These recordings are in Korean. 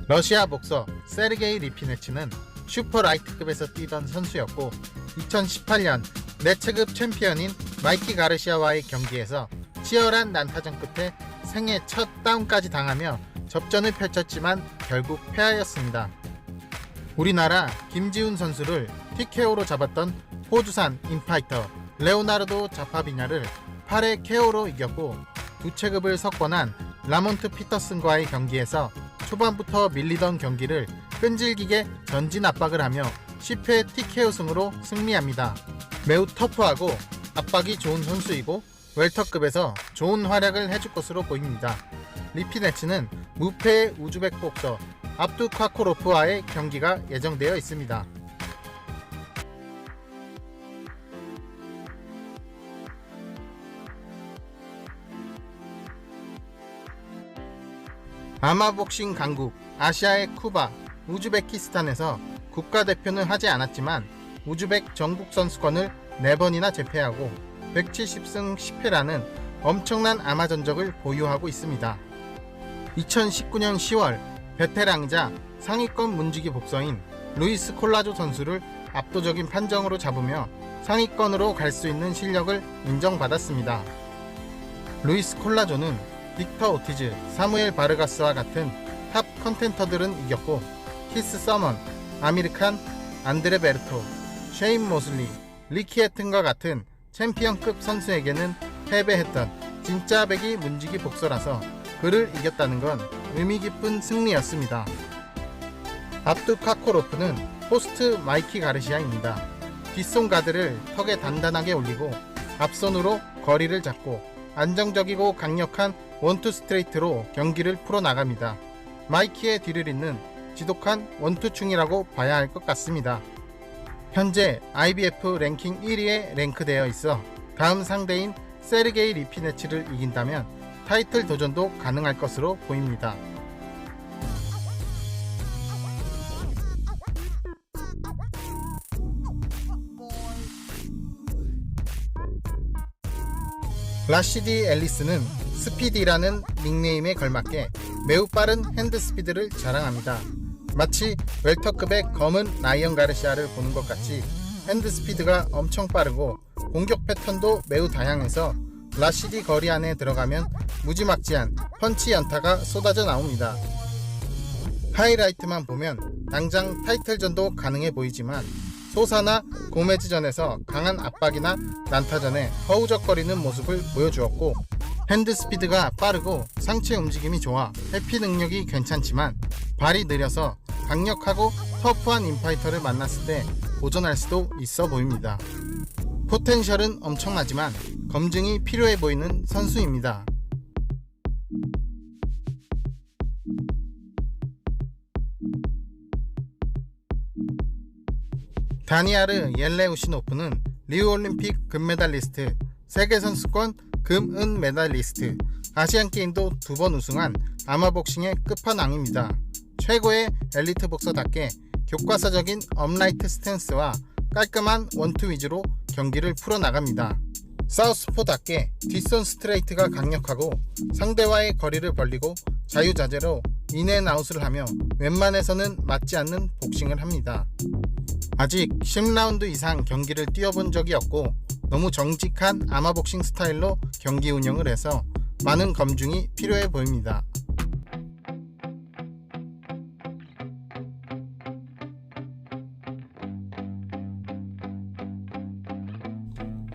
러시아 복서 세르게이 리피네츠는 슈퍼라이트급에서 뛰던 선수였고 2018년 네체급 챔피언인 마이키 가르시아와의 경기에서 치열한 난타전 끝에 생애 첫 다운까지 당하며 접전을 펼쳤지만 결국 패하였습니다. 우리나라 김지훈 선수를 TKO로 잡았던 호주산 인파이터 레오나르도 자파비냐를 8회 KO로 이겼고 두 체급을 석권한 라몬트 피터슨과의 경기에서 초반부터 밀리던 경기를 끈질기게 전진 압박을 하며 10회 TKO 승으로 승리합니다. 매우 터프하고 압박이 좋은 선수이고 웰터급에서 좋은 활약을 해줄 것으로 보입니다. 리피네츠는 무패의 우즈벡 복서 압두카코로프와의 경기가 예정되어 있습니다. 아마복싱 강국 아시아의 쿠바, 우즈베키스탄에서 국가대표는 하지 않았지만 우즈벡 전국 선수권을 4번이나 제패하고 170승 10패라는 엄청난 아마 전적을 보유하고 있습니다. 2019년 10월 베테랑이자 상위권 문지기 복서인 루이스 콜라조 선수를 압도적인 판정으로 잡으며 상위권으로 갈 수 있는 실력을 인정받았습니다. 루이스 콜라조는 빅터 오티즈, 사무엘 바르가스와 같은 탑 컨텐터들은 이겼고 키스 서먼, 아미르칸, 안드레 베르토, 쉐인 모슬리, 리키 해튼과 같은 챔피언급 선수에게는 패배했던 진짜 배기 문지기 복서라서 그를 이겼다는 건 의미 깊은 승리였습니다. 압두카코로프는 호스트 마이키 가르시아입니다. 뒷손 가드를 턱에 단단하게 올리고 앞손으로 거리를 잡고 안정적이고 강력한 원투 스트레이트로 경기를 풀어나갑니다. 마이키의 뒤를 잇는 지독한 원투충이라고 봐야 할 것 같습니다. 현재 IBF 랭킹 1위에 랭크되어 있어 다음 상대인 세르게이 리피네츠를 이긴다면 타이틀 도전도 가능할 것으로 보입니다. 라시디 앨리스는 스피디라는 닉네임에 걸맞게 매우 빠른 핸드 스피드를 자랑합니다. 마치 웰터급의 검은 라이언 가르시아를 보는 것 같이 핸드 스피드가 엄청 빠르고 공격 패턴도 매우 다양해서 라시디 거리 안에 들어가면 무지막지한 펀치 연타가 쏟아져 나옵니다. 하이라이트만 보면 당장 타이틀전도 가능해 보이지만 소사나 고메즈전에서 강한 압박이나 난타전에 허우적거리는 모습을 보여주었고 핸드 스피드가 빠르고 상체 움직임이 좋아 회피 능력이 괜찮지만 발이 느려서 강력하고 터프한 인파이터를 만났을 때 도전할 수도 있어 보입니다. 포텐셜은 엄청나지만 검증이 필요해 보이는 선수입니다. 다니아르 옐레우시노프는 리우올림픽 금메달리스트, 세계선수권 금, 은 메달리스트, 아시안게임도 2번 우승한 아마복싱의 끝판왕입니다. 최고의 엘리트 복서답게 교과서적인 업라이트 스탠스와 깔끔한 원투 위주로 경기를 풀어나갑니다. 사우스포답게 뒷손 스트레이트가 강력하고 상대와의 거리를 벌리고 자유자재로 인앤아웃을 하며 웬만해서는 맞지 않는 복싱을 합니다. 아직 10라운드 이상 경기를 뛰어본 적이 없고 너무 정직한 아마복싱 스타일로 경기 운영을 해서 많은 검증이 필요해 보입니다.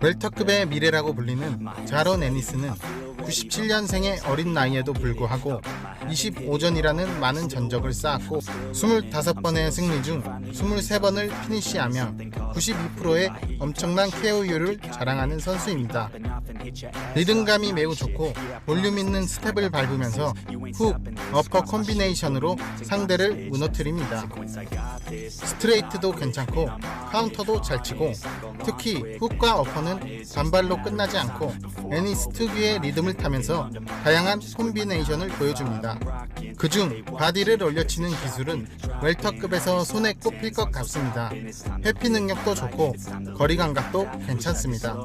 웰터급의 미래라고 불리는 자론 애니스는 97년생의 어린 나이에도 불구하고 25전이라는 많은 전적을 쌓았고 25번의 승리 중 23번을 피니시하며 92%의 엄청난 KO율을 자랑하는 선수입니다. 리듬감이 매우 좋고 볼륨 있는 스텝을 밟으면서 훅, 어퍼 콤비네이션으로 상대를 무너뜨립니다. 스트레이트도 괜찮고 카운터도 잘 치고 특히 훅과 어퍼는 단발로 끝나지 않고 애니스 특유의 리듬을 타면서 다양한 콤비네이션을 보여줍니다. 그중 바디를 올려치는 기술은 웰터급에서 손에 꼽힐 것 같습니다. 회피 능력도 좋고 거리 감각도 괜찮습니다.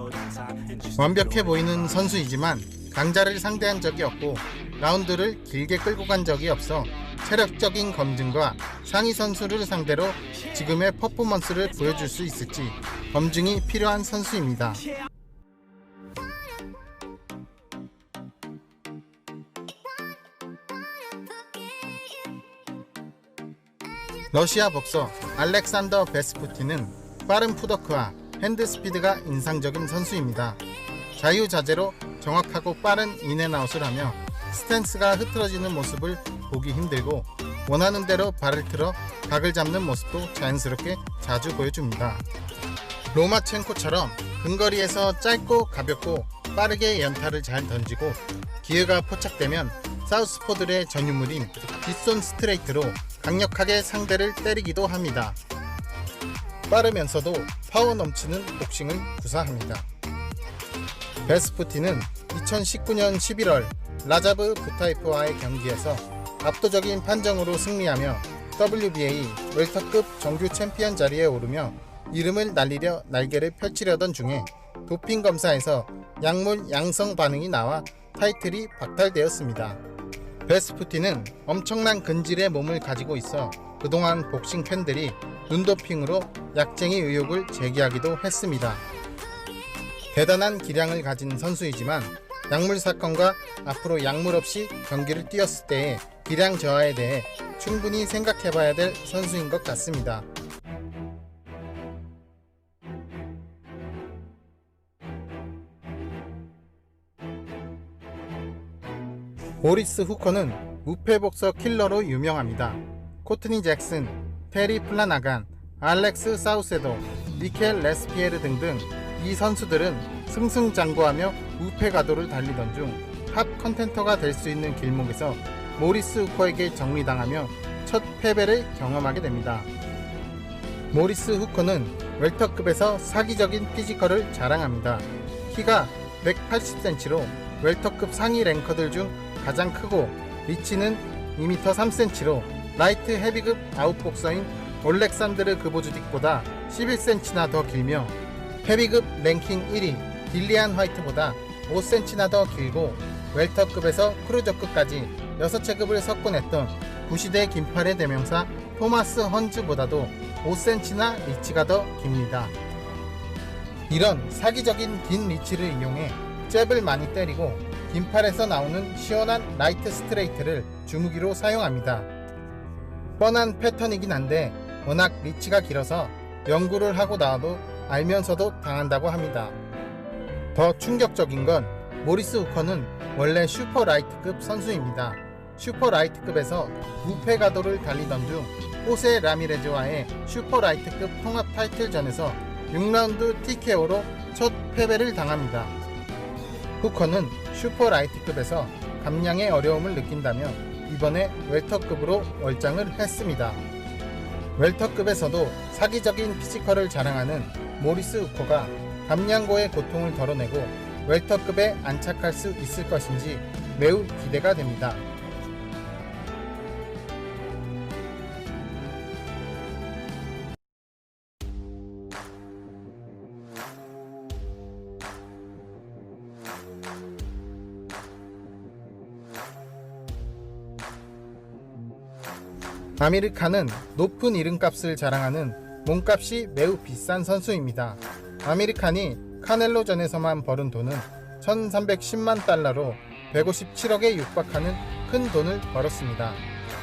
완벽해 보이는 선수이지만 강자를 상대한 적이 없고 라운드를 길게 끌고 간 적이 없어 체력적인 검증과 상위 선수를 상대로 지금의 퍼포먼스를 보여줄 수 있을지 검증이 필요한 선수입니다. 러시아 복서 알렉산더 베스푸틴은 빠른 풋워크와 핸드 스피드가 인상적인 선수입니다. 자유자재로 정확하고 빠른 인앤아웃을 하며 스탠스가 흐트러지는 모습을 보기 힘들고 원하는 대로 발을 틀어 각을 잡는 모습도 자연스럽게 자주 보여줍니다. 로마첸코처럼 근거리에서 짧고 가볍고 빠르게 연타를 잘 던지고 기회가 포착되면 사우스포들의 전유물인 뒷손 스트레이트로 강력하게 상대를 때리기도 합니다. 빠르면서도 파워 넘치는 복싱을 구사합니다. 베스푸틴은 2019년 11월 라자브 부타이프와의 경기에서 압도적인 판정으로 승리하며 WBA 웰터급 정규 챔피언 자리에 오르며 이름을 날리려 날개를 펼치려던 중에 도핑 검사에서 약물 양성 반응이 나와 타이틀이 박탈되었습니다. 베스푸틴은 엄청난 근질의 몸을 가지고 있어 그동안 복싱 팬들이 눈도핑으로 약쟁이 의혹을 제기하기도 했습니다. 대단한 기량을 가진 선수이지만 약물 사건과 앞으로 약물 없이 경기를 뛰었을 때의 기량 저하에 대해 충분히 생각해봐야 될 선수인 것 같습니다. 모리스 후커는 무패복서 킬러로 유명합니다. 코트니 잭슨, 테리 플라나간, 알렉스 사우세도, 미켈 레스피에르 등등 이 선수들은 승승장구하며 무패 가도를 달리던 중 탑 컨텐터가 될 수 있는 길목에서 모리스 후커에게 정리당하며 첫 패배를 경험하게 됩니다. 모리스 후커는 웰터급에서 사기적인 피지컬을 자랑합니다. 키가 180cm로 웰터급 상위 랭커들 중 가장 크고 리치는 2m 3cm로 라이트 헤비급 아웃복서인 올렉산드르 그보주딕보다 11cm나 더 길며 헤비급 랭킹 1위 딜리안 화이트보다 5cm나 더 길고 웰터급에서 크루저급까지 6체급을 석권했던 구시대 긴팔의 대명사 토마스 헌즈보다도 5cm나 리치가 더 깁니다. 이런 사기적인 긴 리치를 이용해 잽을 많이 때리고 긴팔에서 나오는 시원한 라이트 스트레이트를 주무기로 사용합니다. 뻔한 패턴이긴 한데 워낙 리치가 길어서 연구를 하고 나와도 알면서도 당한다고 합니다. 더 충격적인 건 모리스 후커는 원래 슈퍼 라이트급 선수입니다. 슈퍼 라이트급에서 무패 가도를 달리던 중 호세 라미레즈와의 슈퍼 라이트급 통합 타이틀전에서 6라운드 TKO로 첫 패배를 당합니다. 후커는 슈퍼 라이트급에서 감량의 어려움을 느낀다며 이번에 웰터급으로 월장을 했습니다. 웰터급에서도 사기적인 피지컬을 자랑하는 모리스 후커가 감량고의 고통을 덜어내고 웰터급에 안착할 수 있을 것인지 매우 기대가 됩니다. 아미르 칸은 높은 이름값을 자랑하는 몸값이 매우 비싼 선수입니다. 아미르 칸이 카넬로전에서만 벌은 돈은 1310만 달러로 157억에 육박하는 큰 돈을 벌었습니다.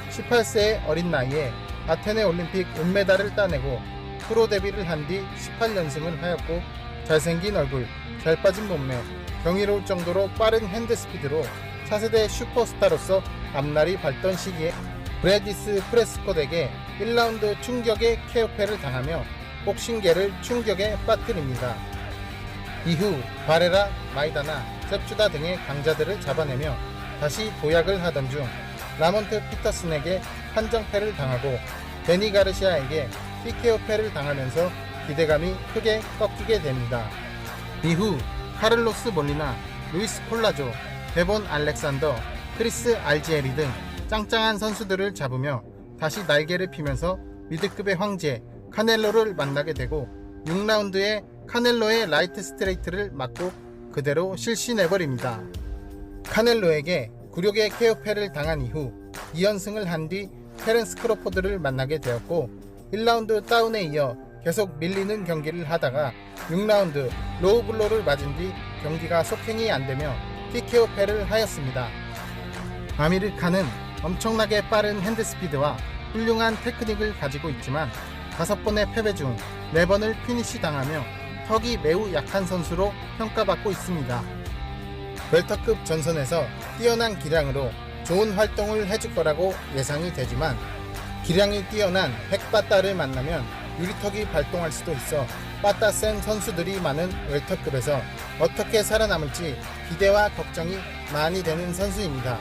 18세의 어린 나이에 아테네 올림픽 은메달을 따내고 프로 데뷔를 한 뒤 18연승을 하였고 잘생긴 얼굴, 잘 빠진 몸매, 경이로울 정도로 빠른 핸드 스피드로 차세대 슈퍼스타로서 앞날이 밝던 시기에 브래디스 프레스콧에게 1라운드 충격의 KO패를 당하며 복싱계를 충격에 빠뜨립니다. 이후 바레라, 마이다나, 셉주다 등의 강자들을 잡아내며 다시 도약을 하던 중 라몬트 피터슨에게 판정패를 당하고 데니 가르시아에게 TKO패를 당하면서 기대감이 크게 꺾이게 됩니다. 이후 카를로스 몰리나, 루이스 콜라조, 데본 알렉산더, 크리스 알지에리 등 짱짱한 선수들을 잡으며 다시 날개를 피면서 미드급의 황제 카넬로를 만나게 되고 6라운드에 카넬로의 라이트 스트레이트를 맞고 그대로 실신해버립니다. 카넬로에게 굴욕의 KO패를 당한 이후 2연승을 한 뒤 테렌스 크로포드를 만나게 되었고 1라운드 다운에 이어 계속 밀리는 경기를 하다가 6라운드 로우 블로를 맞은 뒤 경기가 속행이 안되며 TKO 패를 하였습니다. 아미르 칸은 엄청나게 빠른 핸드스피드와 훌륭한 테크닉을 가지고 있지만 5번의 패배 중 4번을 피니시 당하며 턱이 매우 약한 선수로 평가받고 있습니다. 웰터급 전선에서 뛰어난 기량으로 좋은 활동을 해줄 거라고 예상이 되지만 기량이 뛰어난 핵바따를 만나면 유리턱이 발동할 수도 있어 빠따 센 선수들이 많은 웰터급에서 어떻게 살아남을지 기대와 걱정이 많이 되는 선수입니다.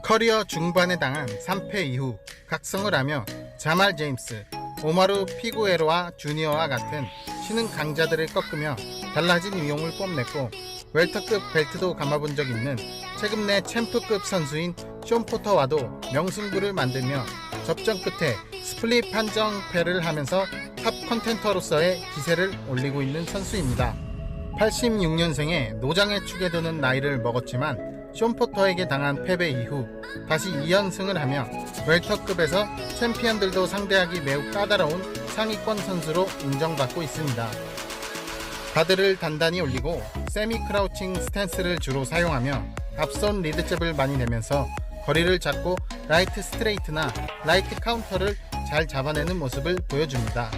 커리어 중반에 당한 3패 이후 각성을 하며 자말 제임스, 오마루 피구에로와 주니어와 같은 신흥 강자들을 꺾으며 달라진 위용을 뽐냈고 웰터급 벨트도 감아본 적 있는 최근 내 챔프급 선수인 숀 포터와도 명승부를 만들며 접전 끝에 스플릿 판정패를 하면서 탑 컨텐터로서의 기세를 올리고 있는 선수입니다. 86년생에 노장에 축에 드는 나이를 먹었지만 숀 포터에게 당한 패배 이후 다시 2연승을 하며 웰터급에서 챔피언들도 상대하기 매우 까다로운 상위권 선수로 인정받고 있습니다. 가드를 단단히 올리고 세미 크라우칭 스탠스를 주로 사용하며 앞선 리드잽을 많이 내면서 거리를 잡고 라이트 스트레이트나 라이트 카운터를 잘 잡아내는 모습을 보여줍니다.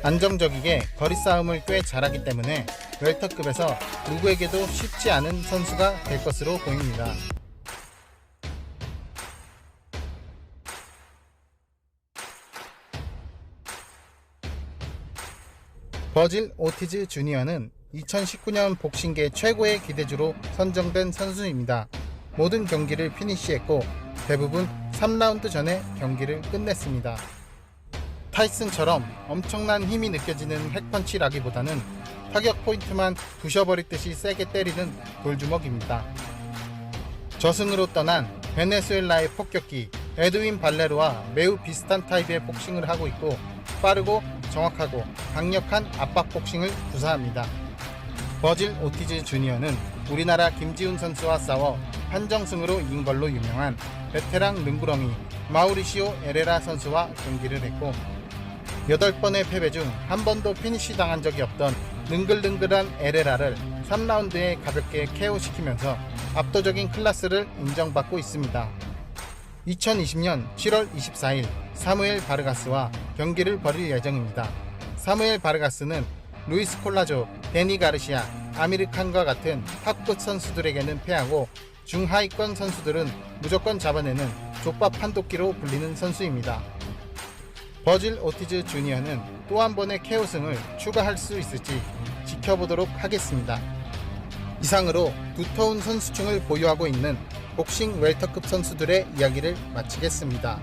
안정적이게 거리 싸움을 꽤 잘하기 때문에 웰터급에서 누구에게도 쉽지 않은 선수가 될 것으로 보입니다. 버질 오티즈 주니어는 2019년 복싱계 최고의 기대주로 선정된 선수입니다. 모든 경기를 피니시했고 대부분 3라운드 전에 경기를 끝냈습니다. 타이슨처럼 엄청난 힘이 느껴지는 핵펀치라기보다는 타격 포인트만 부셔버리듯이 세게 때리는 돌주먹입니다. 저승으로 떠난 베네수엘라의 폭격기 에드윈 발레로와 매우 비슷한 타입의 복싱을 하고 있고 빠르고 정확하고 강력한 압박 복싱을 구사합니다. 버질 오티즈 주니어는 우리나라 김지훈 선수와 싸워 판정승으로 이긴 걸로 유명한 베테랑 능구렁이 마우리시오 에레라 선수와 경기를 했고 8번의 패배 중 한 번도 피니시 당한 적이 없던 능글능글한 에레라를 3라운드에 가볍게 KO시키면서 압도적인 클래스를 인정받고 있습니다. 2020년 7월 24일 사무엘 바르가스와 경기를 벌일 예정입니다. 사무엘 바르가스는 루이스 콜라조, 데니 가르시아, 아미르 칸과 같은 탑급 선수들에게는 패하고 중하위권 선수들은 무조건 잡아내는 족밥 판독기로 불리는 선수입니다. 버질 오티즈 주니어는 또 한 번의 KO승을 추가할 수 있을지 지켜보도록 하겠습니다. 이상으로 두터운 선수층을 보유하고 있는 복싱 웰터급 선수들의 이야기를 마치겠습니다.